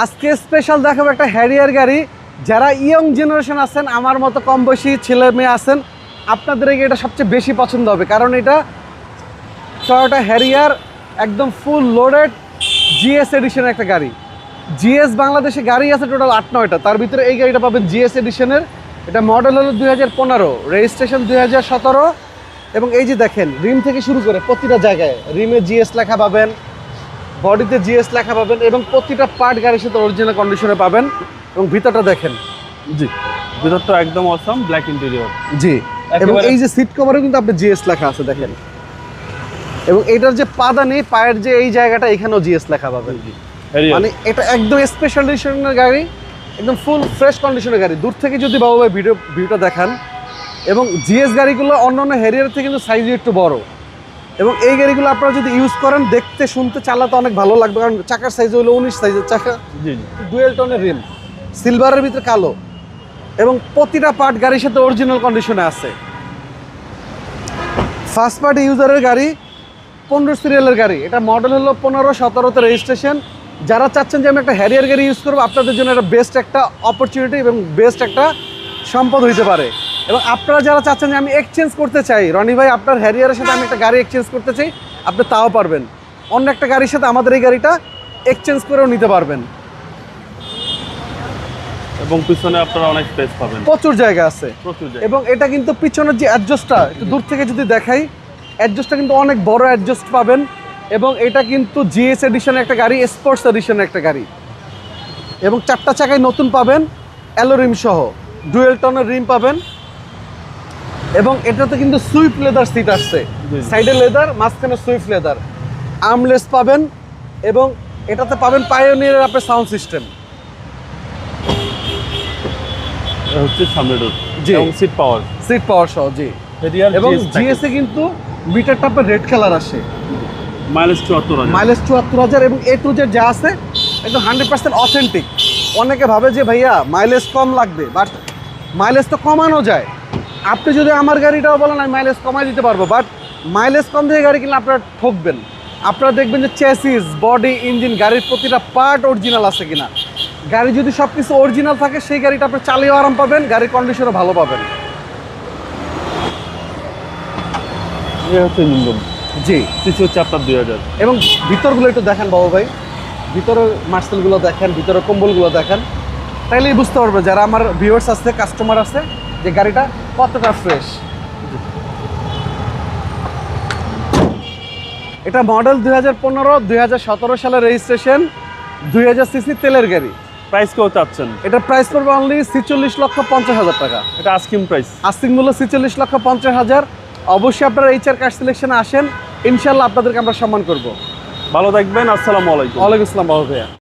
আজকে স্পেশাল দেখাবো একটা হ্যারিয়ার গাড়ি। যারা ইয়ং জেনারেশন আছেন, আমার মতো কম বয়সী ছেলে মেয়ে আছেন, আপনাদের এই গাড়িটা সবচেয়ে বেশি পছন্দ হবে, কারণ এটা টয়োটা হ্যারিয়ার একদম ফুল লোডেড জিএস এডিশনের একটা গাড়ি। জিএস বাংলাদেশে গাড়ি আছে টোটাল 8-9টা, তার ভিতরে এই গাড়িটা পাবেন জিএস এডিশনের। এটা মডেল হলো 2015, রেজিস্ট্রেশন 2017। এবং এই যে দেখেন, রিম থেকে শুরু করে প্রতিটা জায়গায় রিমে জিএস লেখা পাবেন, বডিতে জিএস লেখা পাবেন, এবং প্রতিটা পার্ট গাড়ির সাথে অরিজিনাল কন্ডিশনে পাবেন। এবং ভিতরটা দেখেন, জি, ভিতরটা একদম অসাম, ব্ল্যাক ইন্টেরিয়র। জি, এবং এই যে সিট কভারে কিন্তু আপনি জিএস লেখা আছে দেখেন। এবং এটার যে পাদানি, পায়ের যে এই জায়গাটা, এখানেও জিএস লেখা পাবেন। মানে এটা একদম স্পেশাল এডিশনের গাড়ি, একদম ফুল ফ্রেশ কন্ডিশনের গাড়ি। দূর থেকে যদি বাবু ভাই ভিউটা দেখান, এবং জিএস গাড়িগুলো অন্যান্য হ্যারিয়ার থেকে কিন্তু সাইজে একটু বড়। এবং এই গাড়িগুলো আপনারা যদি ইউজ করেন, দেখতে শুনতে চালাতে অনেক ভালো লাগবে, কারণ চাকার সাইজ হলো 19 সাইজের চাকা, ডুয়েল টোনের রিম, সিলভারের ভিতরে কালো, এবং প্রতিটা পার্ট গাড়ির সাথে অরিজিনাল কন্ডিশনে আছে। ফার্স্ট পার্টি ইউজারের গাড়ি, 15 সিরিয়ালের গাড়ি। এটা মডেল হলো 15-17তে রেজিস্ট্রেশন। যারা চাচ্ছেন যে আমি একটা হ্যারিয়ার গাড়ি ইউজ করবো, আপনাদের জন্য এটা বেস্ট একটা অপরচুনিটি এবং বেস্ট একটা সম্পদ হইতে পারে। এবং আপনারা যারা চাচ্ছেন যে আমি এক্সচেঞ্জ করতে চাই, রনি ভাই আপনার হ্যারিয়ারের সাথে আমি একটা গাড়ি এক্সচেঞ্জ করতে চাই, আপনি তাও পারবেন। অন্য একটা গাড়ির সাথে আমাদের এই গাড়িটা এক্সচেঞ্জ করেও নিতে পারবেন। এবং পিছনে আপনারা অনেক স্পেস পাবেন, প্রচুর জায়গা আছে, প্রচুর জায়গা। এবং এটা কিন্তু পিছনের যে অ্যাডজাস্টটা, একটু দূর থেকে যদি দেখাই, অ্যাডজাস্টটা কিন্তু অনেক বড় অ্যাডজাস্ট পাবেন। এবং এটা কিন্তু জিএস এডিশনের একটা গাড়ি, স্পোর্টস এডিশনের একটা গাড়ি। এবং 4টা চাকায় নতুন পাবেন, অ্যালো রিম সহ, ডুয়েল টনের রিম পাবেন। এবং এটাতে কিন্তু সুইফট লেদার সিট আসছে, সাইডে লেদার, মাঝখানে সুইফট লেদার, আর্মলেস পাবেন। এবং এটাতে পাবেন পায়োনিয়ারের আপনার সাউন্ড সিস্টেম। এটা হচ্ছে সামনে ডোর, জি, এবং সিট পাওয়ার সহ, জি। হ্যারিয়ার এবং জিএস এ কিন্তু মিটারটা আপনার রেড কালার আসে, মাইলেজ 74,000। এবং এ টু জেড যা আছে একদম 100% অথেন্টিক। অনেকে ভাবে যে ভাইয়া মাইলেজ কম লাগবে, বাট মাইলেজ তো কমানো যায়। আপনি যদি আমার গাড়িটাও বলেন আমি মাইলেজ কমাই দিতে পারবো, বাট মাইলেজ কম দিয়ে গাড়ি কিনলে আপনারা ঠকবেন। আপনারা দেখবেন যে চেসিস, বডি, ইঞ্জিন, গাড়ির প্রতিটা পার্ট অরিজিনাল আছে কিনা। গাড়ি যদি সব কিছু অরিজিনাল থাকে, সেই গাড়িটা আপনি চালিয়েও আরাম পাবেন, গাড়ির কন্ডিশনও ভালো পাবেন। এটা হচ্ছে নিম্ন, জি, সিসি হচ্ছে আপনার 2000। এবং ভিতরগুলো একটু দেখেন বাবু ভাই, ভিতরে মার্সেলগুলো দেখেন, ভিতরে কম্বলগুলো দেখেন, তাইলেই বুঝতে পারবে যারা আমার ভিউয়ার্স আছে, কাস্টমার আছে, যে গাড়িটা কতটা ফ্রেশ। এটা মডেল 2015-2017 সালের রেজিস্ট্রেশন, 2000 সিসি তেলের গাড়ি। প্রাইস কেউ চাচ্ছেন? এটা প্রাইস পড়বে অনলি 46,50,000 টাকা। এটা আস্কিং প্রাইস, আস্কিং মূল্য 46,50,000। অবশ্যই আপনারা এইচআর কার সিলেকশনে আসেন, ইনশাল্লাহ আপনাদেরকে আমরা সম্মান করব। ভালো থাকবেন। আসসালামু আলাইকুম। ওয়ালাইকুম আসসালাম বাবু ভাইয়া।